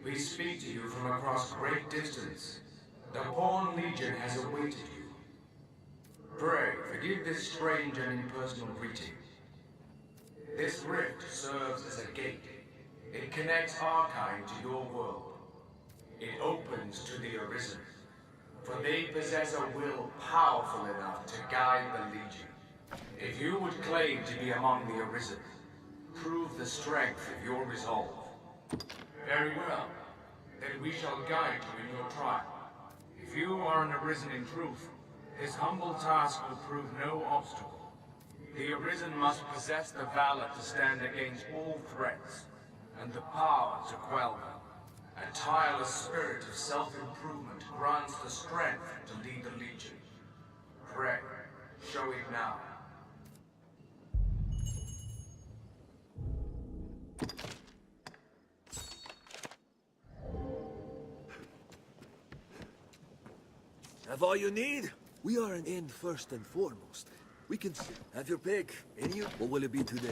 We speak to you from across great distance. The Pawn Legion has awaited you. Pray, forgive this strange and impersonal greeting. This rift serves as a gate. It connects our kind to your world. It opens to the Arisen, for they possess a will powerful enough to guide the Legion. If you would claim to be among the Arisen, prove the strength of your resolve. Very well. Then we shall guide you in your trial. If you are an Arisen in truth, this humble task will prove no obstacle. The Arisen must possess the valor to stand against all threats, and the power to quell them. A tireless spirit of self-improvement grants the strength to lead the Legion. Pray, show it now. Have all you need? We are an inn first and foremost. We can have your pick. Any? What will it be today?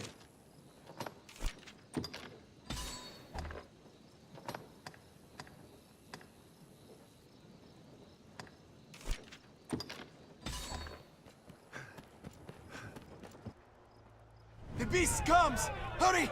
The beast comes! Hurry!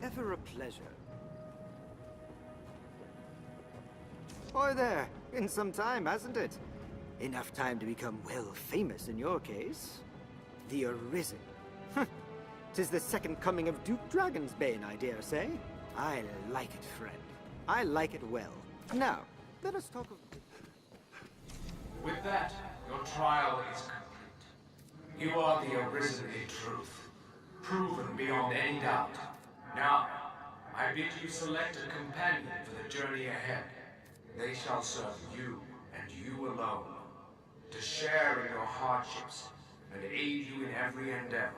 Ever a pleasure. Boy there, been some time, hasn't it? Enough time to become well famous in your case. The Arisen. Tis the second coming of Duke Dragonsbane, I dare say. I like it, friend. I like it well. Now, let us talk of... With that, your trial is complete. You are the Arisen in truth, proven beyond any doubt. Now, I bid you select a companion for the journey ahead. They shall serve you, and you alone, to share in your hardships, and aid you in every endeavor.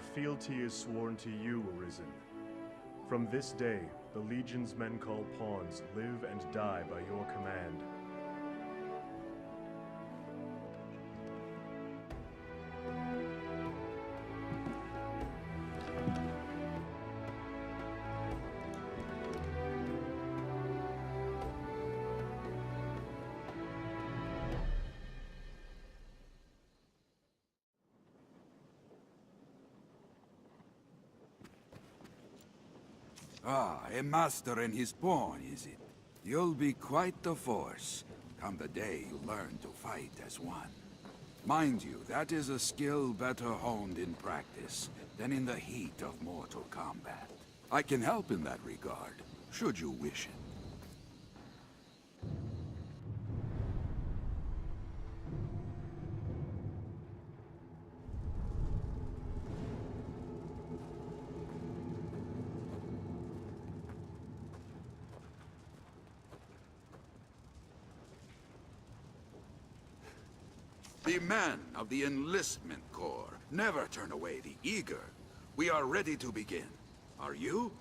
fealty is sworn to you, Arisen. From this day, the Legion's men called pawns live and die by your command. Ah, a master and his pawn, is it? You'll be quite the force, come the day you learn to fight as one. Mind you, that is a skill better honed in practice than in the heat of mortal combat. I can help in that regard, should you wish it. The men of the Enlistment Corps never turn away the eager. We are ready to begin. Are you?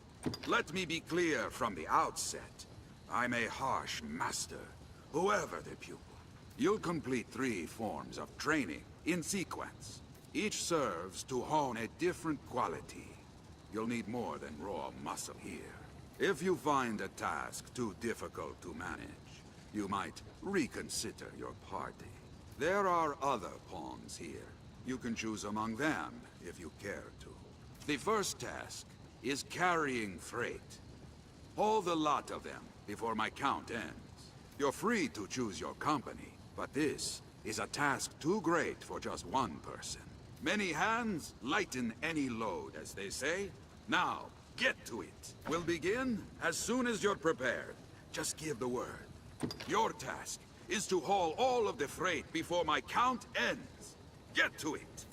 Let me be clear from the outset. I'm a harsh master, whoever the pupil. You'll complete 3 forms of training in sequence. Each serves to hone a different quality. You'll need more than raw muscle here. If you find a task too difficult to manage, you might reconsider your party. There are other pawns here. You can choose among them if you care to. The first task is carrying freight. Haul the lot of them before my count ends. You're free to choose your company, but this is a task too great for just one person. Many hands lighten any load, as they say. Now, get to it. We'll begin as soon as you're prepared. Just give the word. Your task is to haul all of the freight before my count ends. Get to it!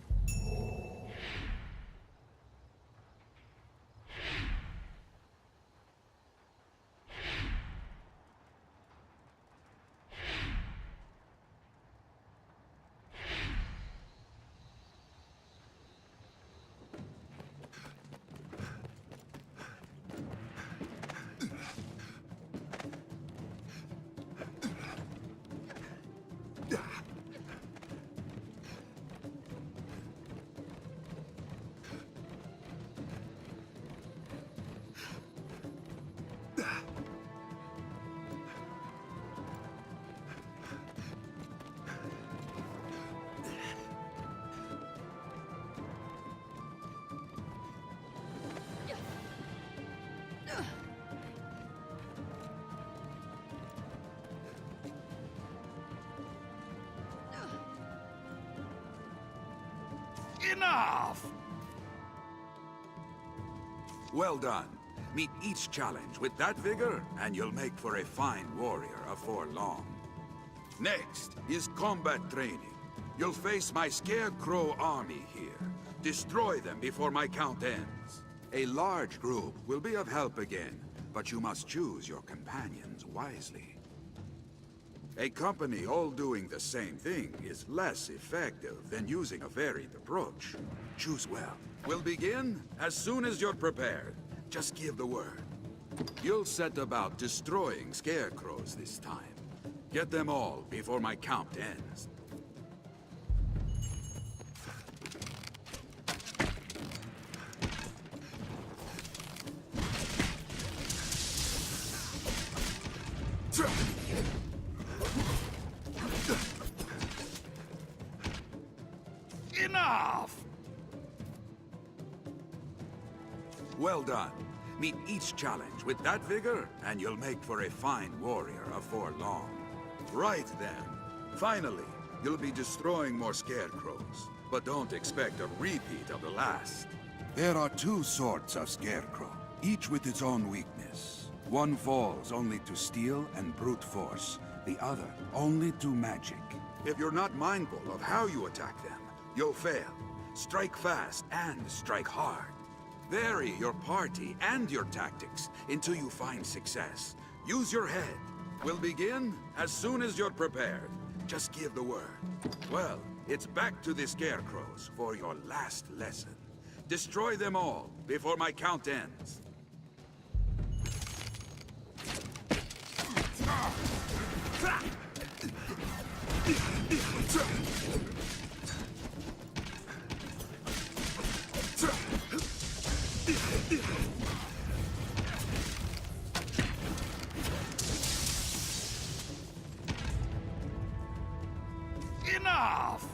Enough! Well done. Meet each challenge with that vigor, and you'll make for a fine warrior afore long. Next is combat training. You'll face my Scarecrow army here. Destroy them before my count ends. A large group will be of help again, but you must choose your companions wisely. A company all doing the same thing is less effective than using a varied approach. Choose well. We'll begin as soon as you're prepared. Just give the word. You'll set about destroying scarecrows this time. Get them all before my count ends. Enough! Well done. Meet each challenge with that vigor, and you'll make for a fine warrior afore long. Right then. Finally, you'll be destroying more scarecrows, but don't expect a repeat of the last. There are 2 sorts of scarecrow, each with its own weakness. One falls only to steel and brute force, the other only to magic. If you're not mindful of how you attack them, you'll fail. Strike fast and strike hard. Vary your party and your tactics until you find success. Use your head. We'll begin as soon as you're prepared. Just give the word. Well, it's back to the scarecrows for your last lesson. Destroy them all, before my count ends. Enough!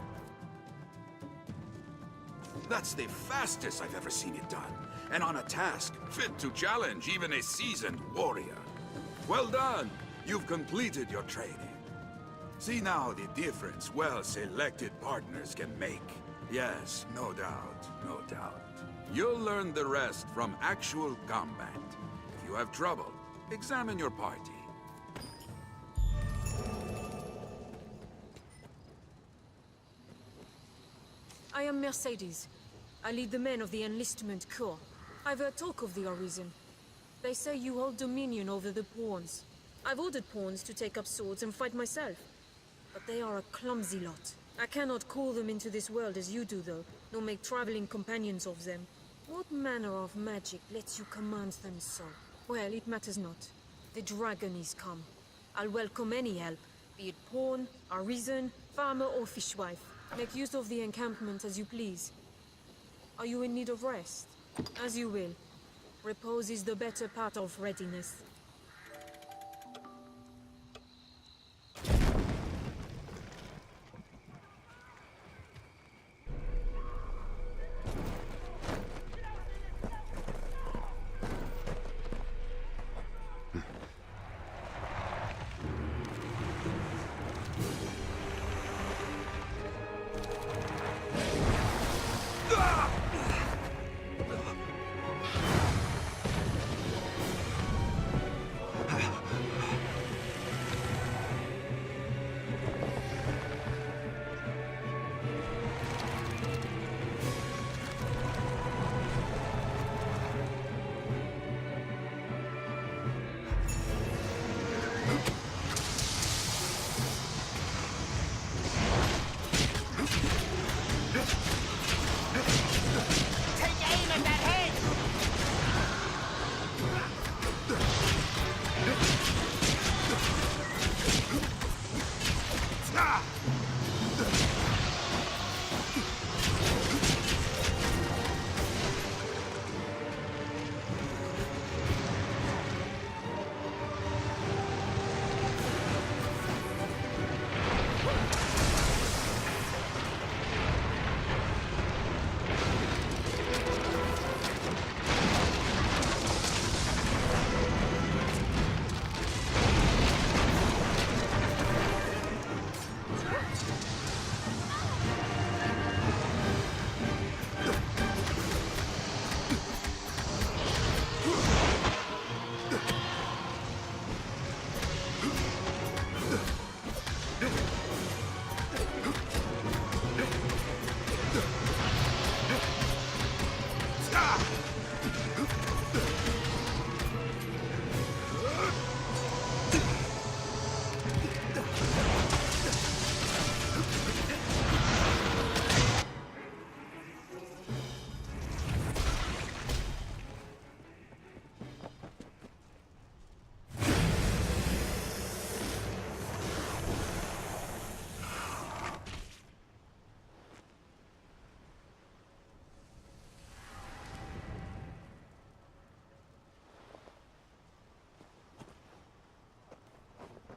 That's the fastest I've ever seen it done. And on a task fit to challenge even a seasoned warrior. Well done! You've completed your training. See now the difference well-selected partners can make. Yes, no doubt, no doubt. You'll learn the rest from actual combat. If you have trouble, examine your party. I am Mercedes. I lead the men of the Enlistment Corps. I've heard talk of the Arisen. They say you hold dominion over the pawns. I've ordered pawns to take up swords and fight myself. But they are a clumsy lot. I cannot call them into this world as you do, though, nor make traveling companions of them. What manner of magic lets you command them so? Well, it matters not. The dragon is come. I'll welcome any help, be it pawn, arisen, farmer or fishwife. Make use of the encampment as you please. Are you in need of rest? As you will. Repose is the better part of readiness.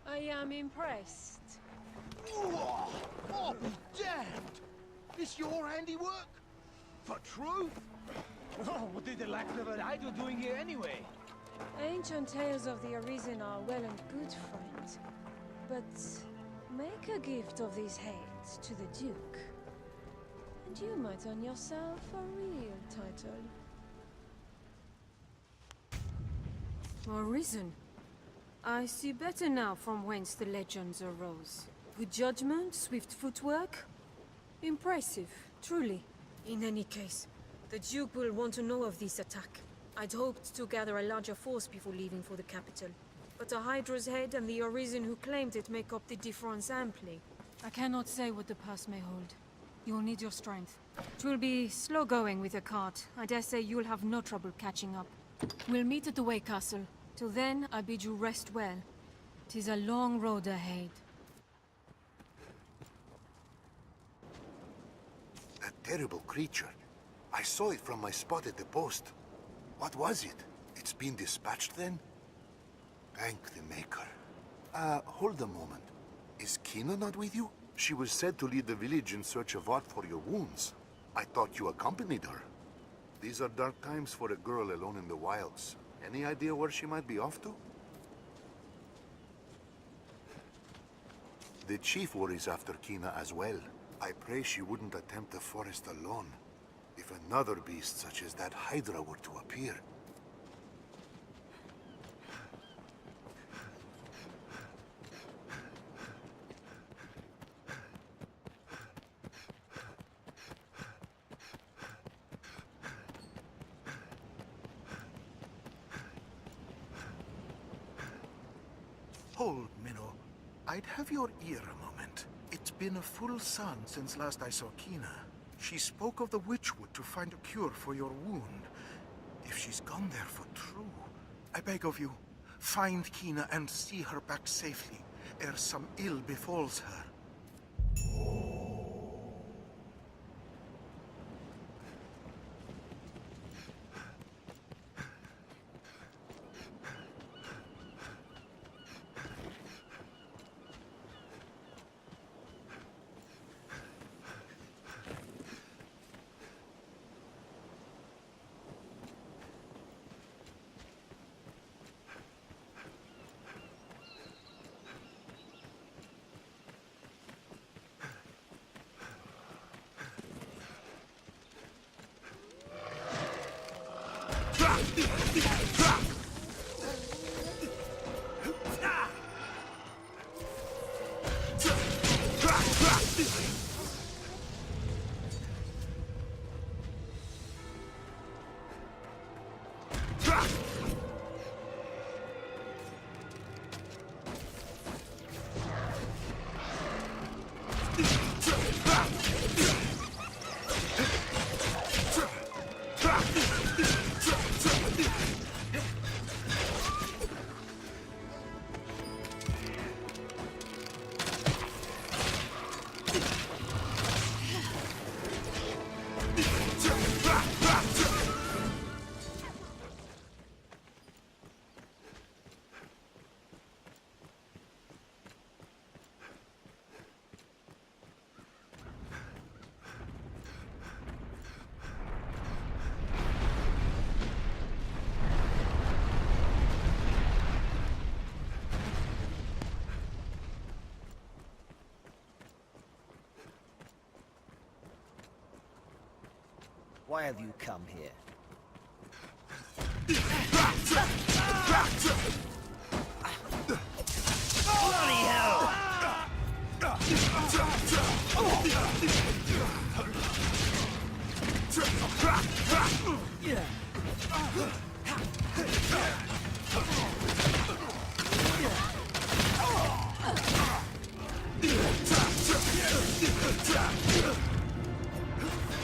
I am impressed. Oh, be damned! This your handiwork? For true? Oh, what did the lack of an idol doing here anyway? Ancient tales of the Arisen are well and good, friend. But make a gift of these heads to the Duke, and you might earn yourself a real title. Arisen. I see better now from whence the legends arose. Good judgment, swift footwork. Impressive, truly. In any case, the Duke will want to know of this attack. I'd hoped to gather a larger force before leaving for the capital. But a Hydra's head and the Arisen who claimed it make up the difference amply. I cannot say what the past may hold. You'll need your strength. It will be slow going with a cart. I dare say you'll have no trouble catching up. We'll meet at the Way Castle. Till then, I bid you rest well. 'Tis a long road ahead. That terrible creature. I saw it from my spot at the post. What was it? It's been dispatched then? Thank the Maker. Hold a moment. Is Kina not with you? She was said to lead the village in search of art for your wounds. I thought you accompanied her. These are dark times for a girl alone in the wilds. Any idea where she might be off to? The chief worries after Kina as well. I pray she wouldn't attempt the forest alone. If another beast such as that Hydra were to appear. Hold, Minnow. I'd have your ear a moment. It's been a full sun since last I saw Kina. She spoke of the Witchwood to find a cure for your wound. If she's gone there for true, I beg of you, find Kina and see her back safely, ere some ill befalls her. Why have you come here? Bloody hell!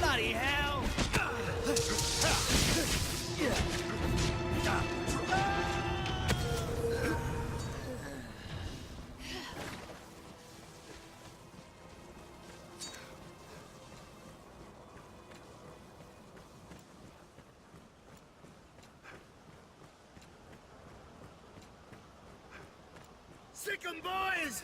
Bloody hell! Sick 'em, boys!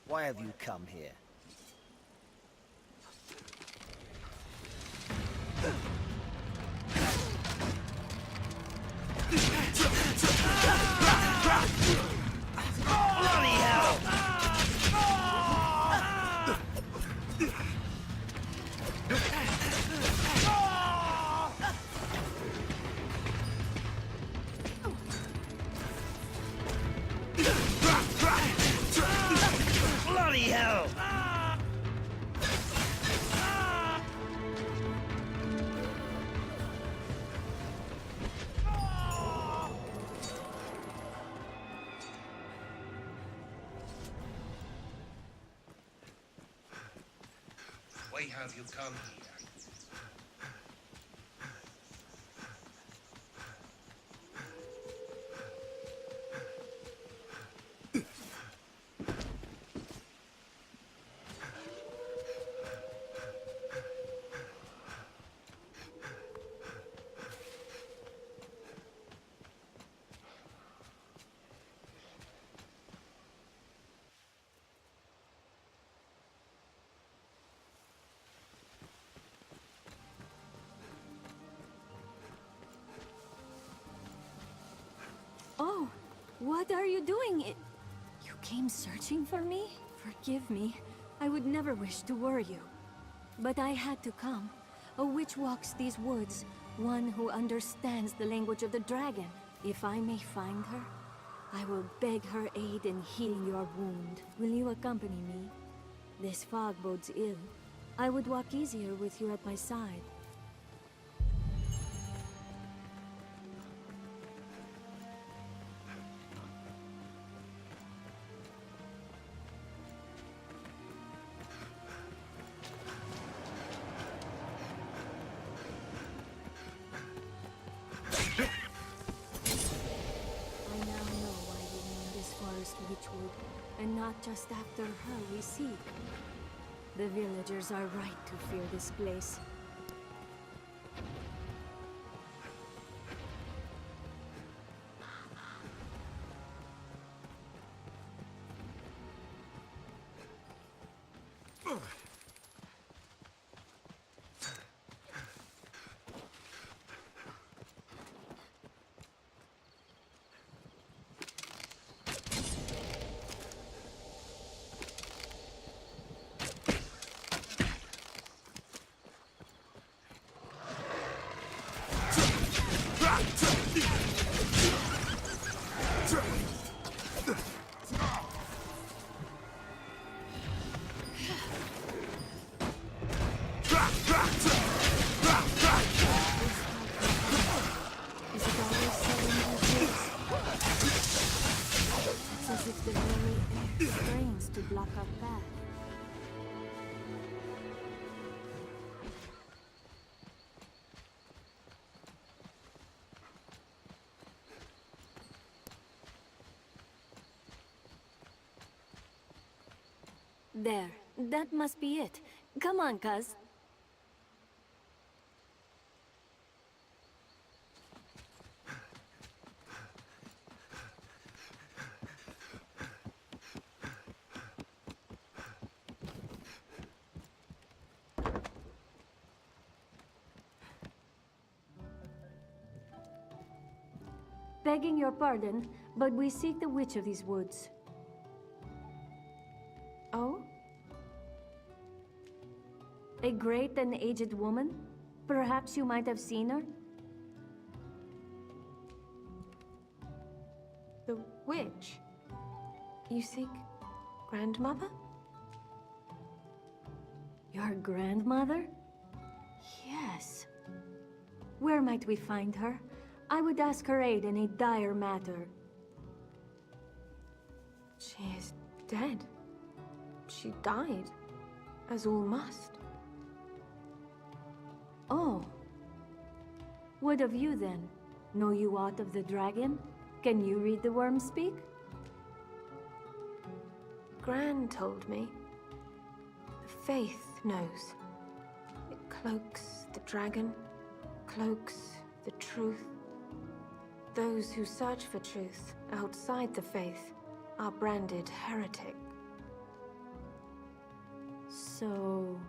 Why have you come here? Bloody hell! Bloody hell! Why have you come here? Oh, what are you doing? You came searching for me? Forgive me. I would never wish to worry you. But I had to come. A witch walks these woods, one who understands the language of the dragon. If I may find her, I will beg her aid in healing your wound. Will you accompany me? This fog bodes ill. I would walk easier with you at my side. And not just after her we seek. The villagers are right to fear this place. Block our path. There. That must be it. Come on, cuz. Begging your pardon, but we seek the witch of these woods. Oh? A great and aged woman? Perhaps you might have seen her? The witch? You seek grandmother? Your grandmother? Yes. Where might we find her? I would ask her aid in a dire matter. She is dead. She died, as all must. Oh. What of you then? Know you aught of the dragon? Can you read the worm speak? Gran told me. The faith knows. It cloaks the dragon, cloaks the truth. Those who search for truth outside the faith are branded heretic. So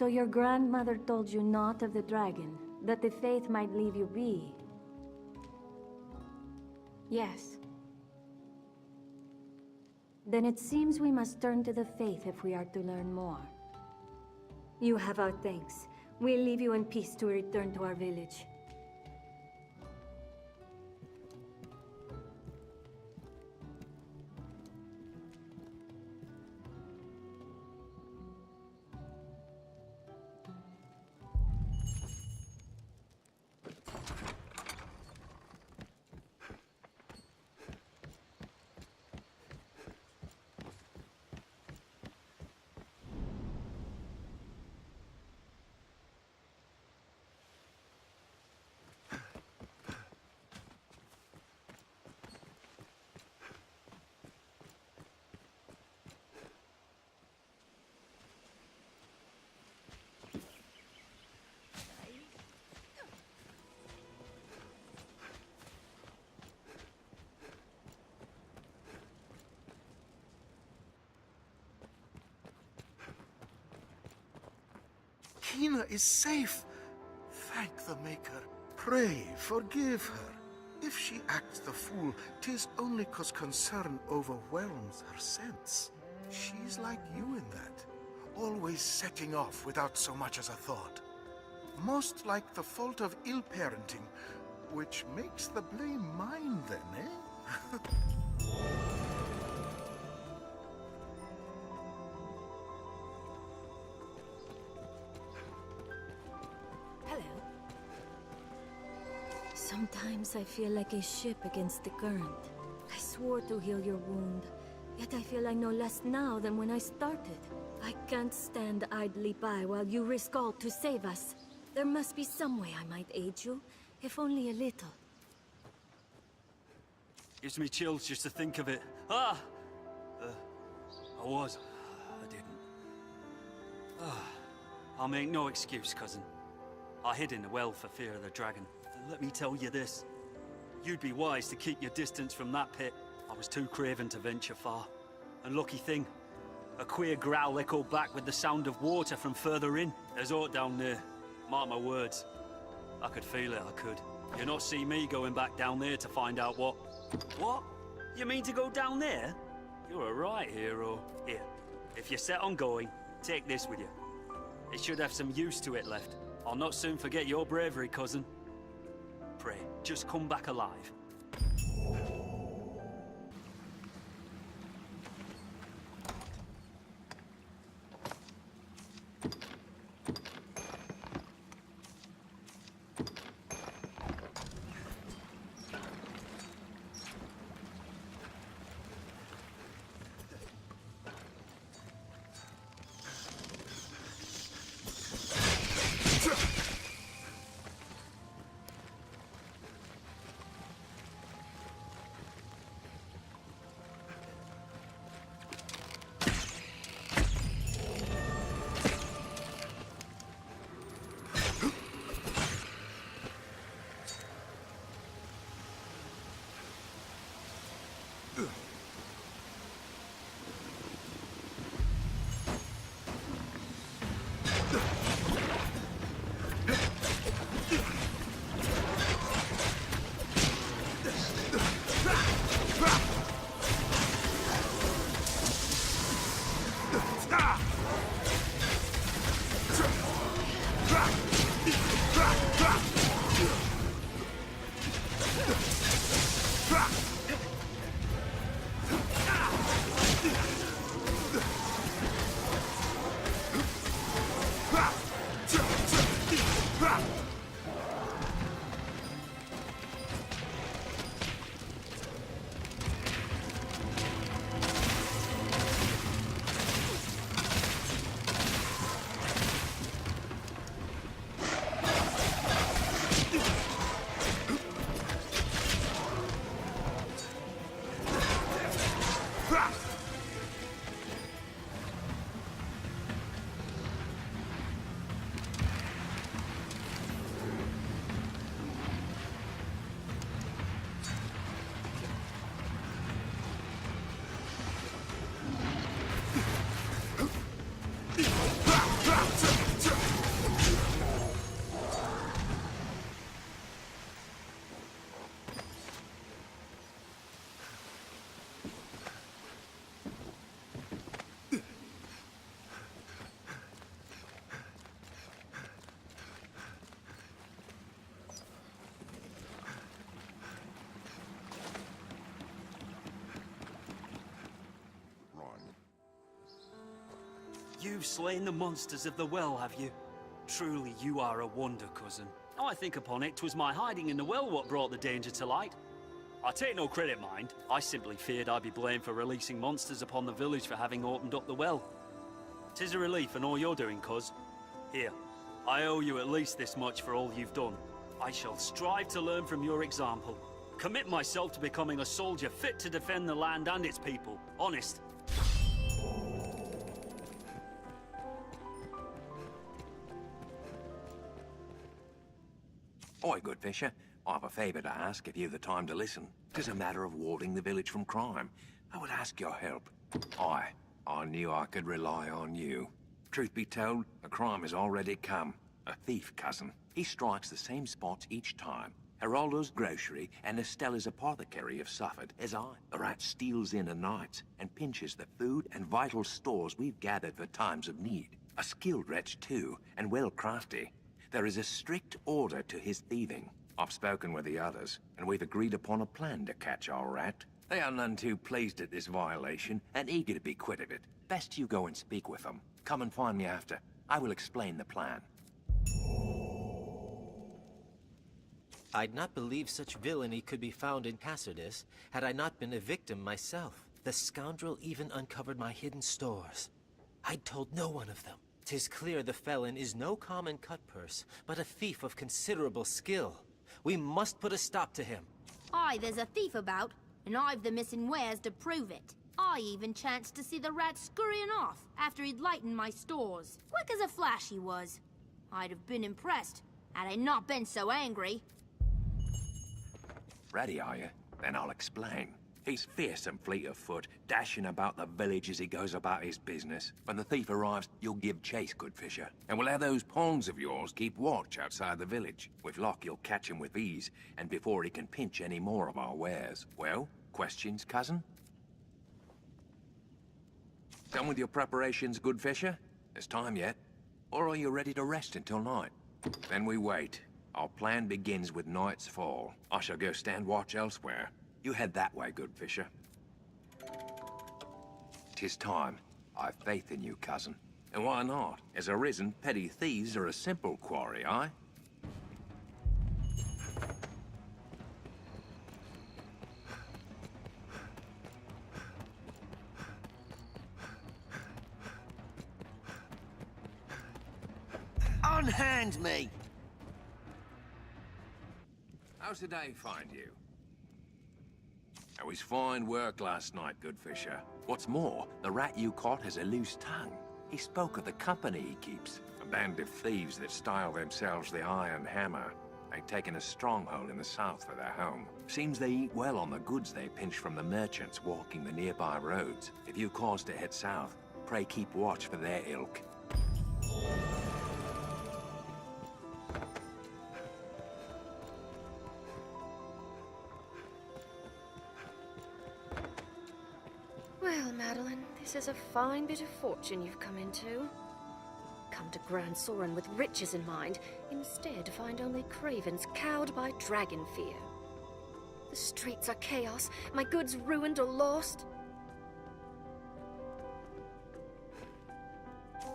your grandmother told you naught of the dragon, that the faith might leave you be? Yes. Then it seems we must turn to the faith if we are to learn more. You have our thanks. We'll leave you in peace to return to our village. Kina is safe. Thank the Maker. Pray, forgive her. If she acts the fool, 'tis only 'cause concern overwhelms her sense. She's like you in that. Always setting off without so much as a thought. Most like the fault of ill-parenting, which makes the blame mine then, eh? Hello. Sometimes I feel like a ship against the current. I swore to heal your wound, yet I feel I know less now than when I started. I can't stand idly by while you risk all to save us. There must be some way I might aid you, if only a little. Gives me chills just to think of it. I didn't. I'll make no excuse, cousin. I hid in the well for fear of the dragon. And let me tell you this. You'd be wise to keep your distance from that pit. I was too craven to venture far. And lucky thing, a queer growl echoed back with the sound of water from further in. There's aught down there. Mark my words. I could feel it, I could. You'll not see me going back down there to find out what... What? You mean to go down there? You're a right hero. Here, if you're set on going, take this with you. It should have some use to it left. I'll not soon forget your bravery, cousin. Pray, just come back alive. You've slain the monsters of the well, have you? Truly, you are a wonder, cousin. I think upon it, 'twas my hiding in the well what brought the danger to light. I take no credit, mind. I simply feared I'd be blamed for releasing monsters upon the village for having opened up the well. 'Tis a relief in all you're doing, cuz. Here, I owe you at least this much for all you've done. I shall strive to learn from your example. Commit myself to becoming a soldier fit to defend the land and its people. Honest. Oi, good fisher. I've a favour to ask if you've the time to listen. 'Tis a matter of warding the village from crime. I would ask your help. I knew I could rely on you. Truth be told, the crime has already come. A thief, cousin. He strikes the same spots each time. Geraldo's grocery and Estella's apothecary have suffered, as I. The rat steals in at night and pinches the food and vital stores we've gathered for times of need. A skilled wretch, too, and well crafty. There is a strict order to his thieving. I've spoken with the others, and we've agreed upon a plan to catch our rat. They are none too pleased at this violation, and eager to be quit of it. Best you go and speak with them. Come and find me after. I will explain the plan. I'd not believe such villainy could be found in Cassardis had I not been a victim myself. The scoundrel even uncovered my hidden stores. I'd told no one of them. 'Tis clear the felon is no common cutpurse, but a thief of considerable skill. We must put a stop to him. Aye, there's a thief about, and I've the missing wares to prove it. I even chanced to see the rat scurrying off after he'd lightened my stores. Quick as a flash he was. I'd have been impressed had I not been so angry. Ready, are you? Then I'll explain. He's fierce and fleet of foot, dashing about the village as he goes about his business. When the thief arrives, you'll give chase, good fisher. And we'll have those pawns of yours keep watch outside the village. With luck, you'll catch him with ease, and before he can pinch any more of our wares. Well, questions, cousin? Done with your preparations, good fisher? There's time yet. Or are you ready to rest until night? Then we wait. Our plan begins with night's fall. I shall go stand watch elsewhere. You head that way, good fisher. 'Tis time. I've faith in you, cousin. And why not? As Arisen, petty thieves are a simple quarry, aye? Unhand me! How's the day find you? It was fine work last night, good fisher. What's more, the rat you caught has a loose tongue. He spoke of the company he keeps. A band of thieves that style themselves the Iron Hammer. They've taken a stronghold in the south for their home. Seems they eat well on the goods they pinch from the merchants walking the nearby roads. If you cause to head south, pray keep watch for their ilk. Well, Madeline, this is a fine bit of fortune you've come into. Come to Grand Soren with riches in mind, instead find only cravens cowed by dragon fear. The streets are chaos, my goods ruined or lost.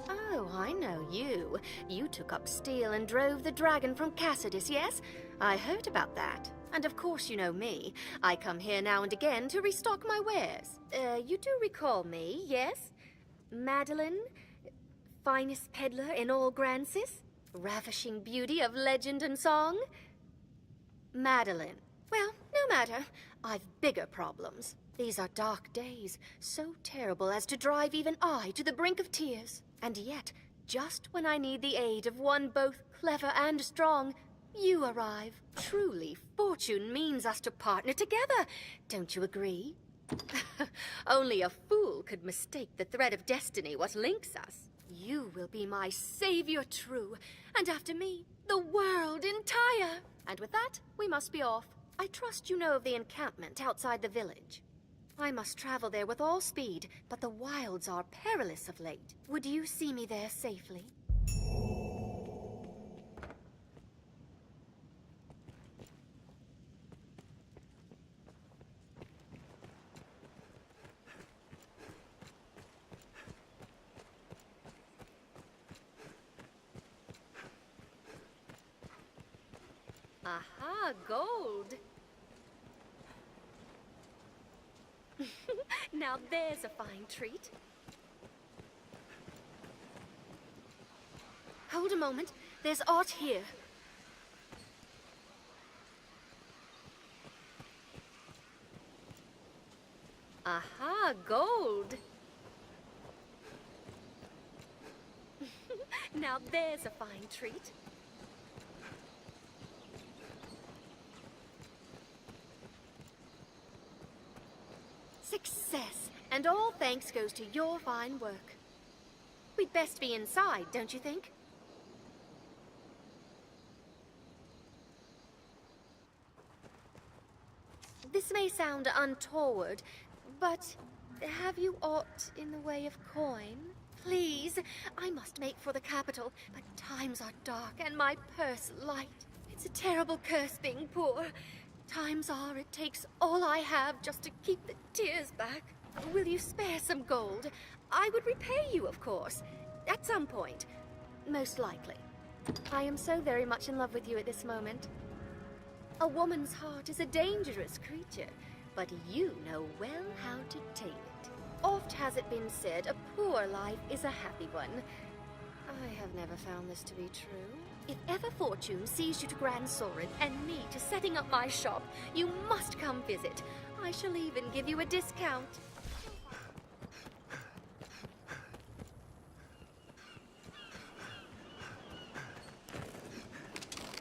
Oh, I know you. You took up steel and drove the dragon from Cassardis, yes? I heard about that. And of course you know me. I come here now and again to restock my wares. You do recall me, yes? Madeline? Finest peddler in all Grancis? Ravishing beauty of legend and song? Madeline. Well, no matter. I've bigger problems. These are dark days, so terrible as to drive even I to the brink of tears. And yet, just when I need the aid of one both clever and strong, you arrive. Truly, fortune means us to partner together. Don't you agree? Only a fool could mistake the thread of destiny what links us. You will be my savior true, and after me, the world entire. And with that, we must be off. I trust you know of the encampment outside the village. I must travel there with all speed, but the wilds are perilous of late. Would you see me there safely? Aha, gold! Now there's a fine treat. Hold a moment. There's aught here. Aha, gold! Now there's a fine treat. Success, and all thanks goes to your fine work. We'd best be inside, don't you think? This may sound untoward, but have you aught in the way of coin? Please, I must make for the capital, but times are dark and my purse light. It's a terrible curse being poor. Times are it takes all I have just to keep the tears back. Will you spare some gold? I would repay you, of course, at some point. Most likely. I am so very much in love with you at this moment. A woman's heart is a dangerous creature, but you know well how to tame it. Oft has it been said, a poor life is a happy one. I have never found this to be true. If ever fortune sees you to Grand Sorin and me to setting up my shop, you must come visit. I shall even give you a discount.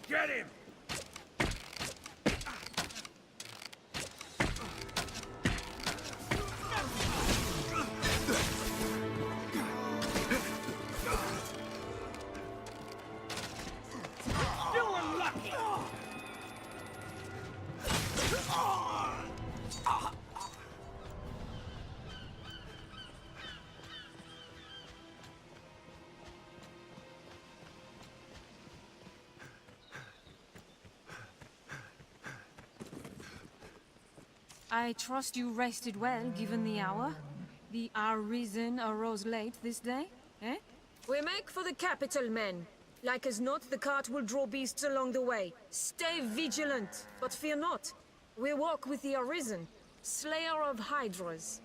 Get him! I trust you rested well, given the hour. The Arisen arose late this day, eh? We make for the capital, men. Like as not, the cart will draw beasts along the way. Stay vigilant, but fear not. We walk with the Arisen, slayer of hydras.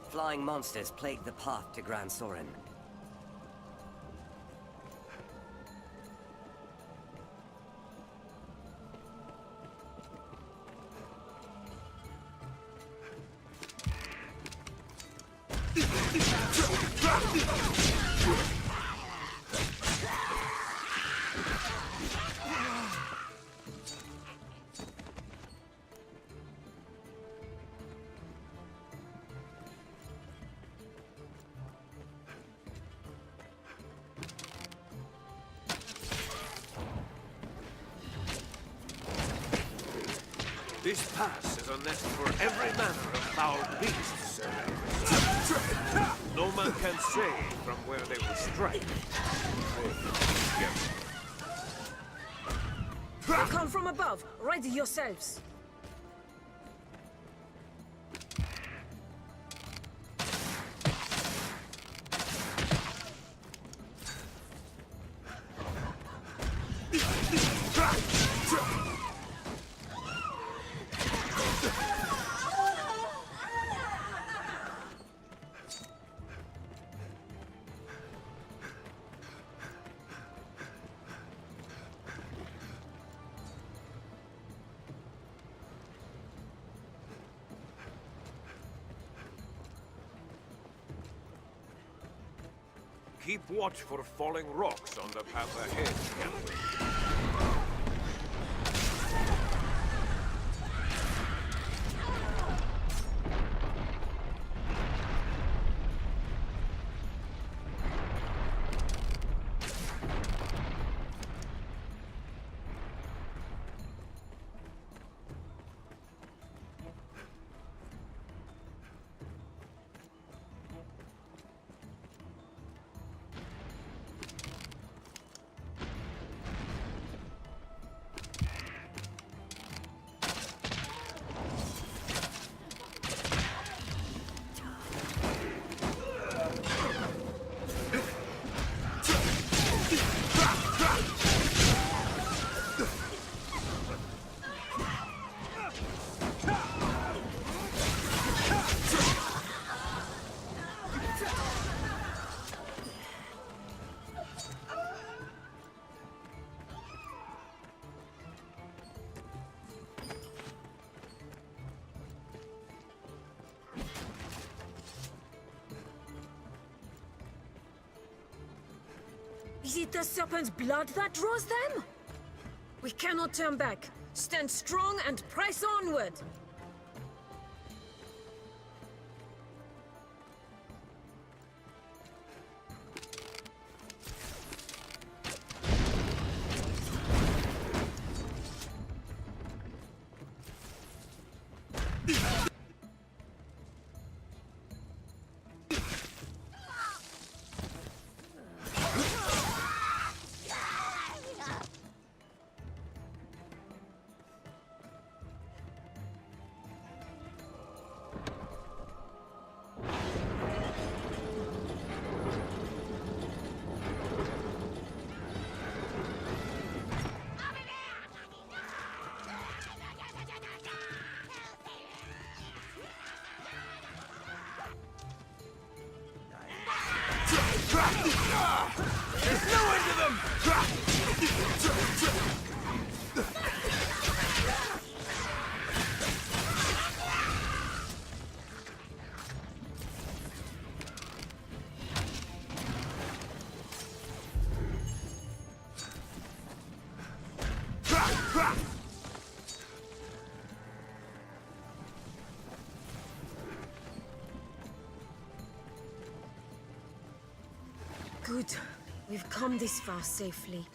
Flying monsters plague the path to Grand Sorin. This pass is a nest for every manner of foul beasts. No man can say from where they will strike. They come from above. Ready yourselves. Keep watch for falling rocks on the path ahead, Captain. Is it the serpent's blood that draws them? We cannot turn back. Stand strong and press onward! There's no end to them! Good. We've come this far safely.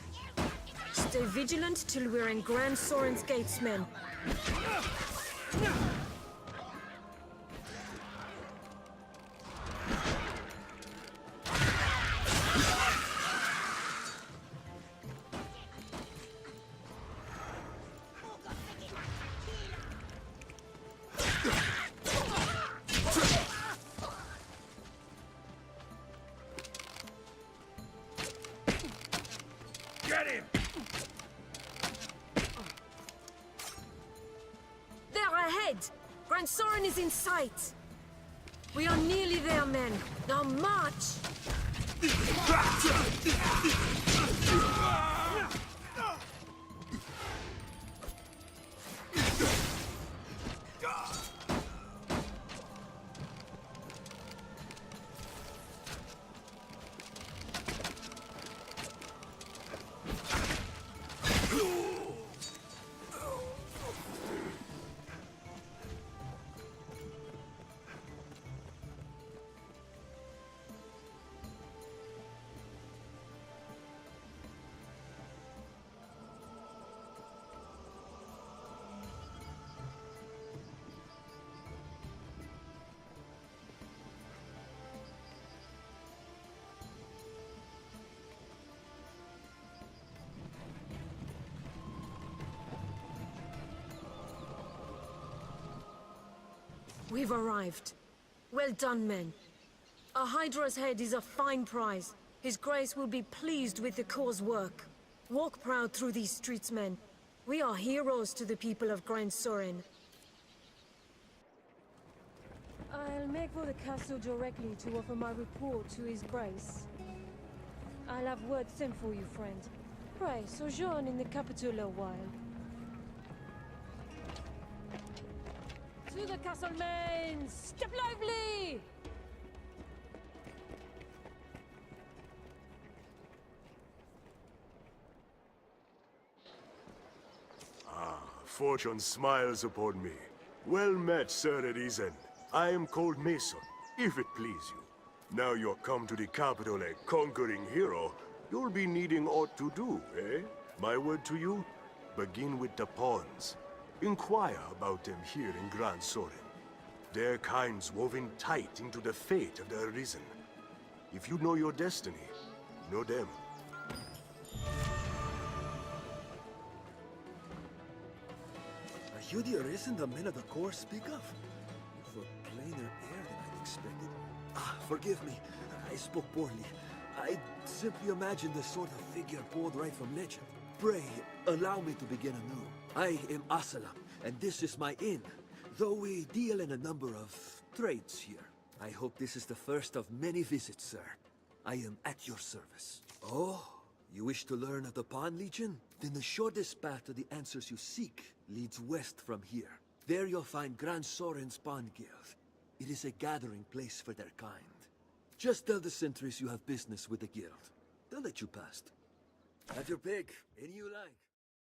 Stay vigilant till we're in Grand Soren's gates, men. Get him! There ahead! Grand Soren is in sight! We are nearly there, men. Now march! We've arrived. Well done, men. A Hydra's head is a fine prize. His Grace will be pleased with the Corps' work. Walk proud through these streets, men. We are heroes to the people of Grand Soren. I'll make for the castle directly to offer my report to His Grace. I'll have word sent for you, friend. Pray, sojourn in the capital a while. To the castle, men! Step lively! Fortune smiles upon me. Well met, Sir Arisen. I am called Mason, if it please you. Now you're come to the capital a conquering hero, you'll be needing aught to do, eh? My word to you, begin with the pawns. Inquire about them here in Grand Soren. Their kind's woven tight into the fate of the Arisen. If you know your destiny, know them. Are you the Arisen the men of the Corps speak of? With a plainer air than I'd expected. Forgive me. I spoke poorly. I simply imagined the sort of figure pulled right from legend. Pray, allow me to begin anew. I am Asalam, and this is my inn. Though we deal in a number of trades here. I hope this is the first of many visits, sir. I am at your service. Oh, you wish to learn of the Pawn Legion? Then the shortest path to the answers you seek leads west from here. There you'll find Grand Soren's Pawn Guild. It is a gathering place for their kind. Just tell the sentries you have business with the guild. They'll let you past. Have your pick. Any you like.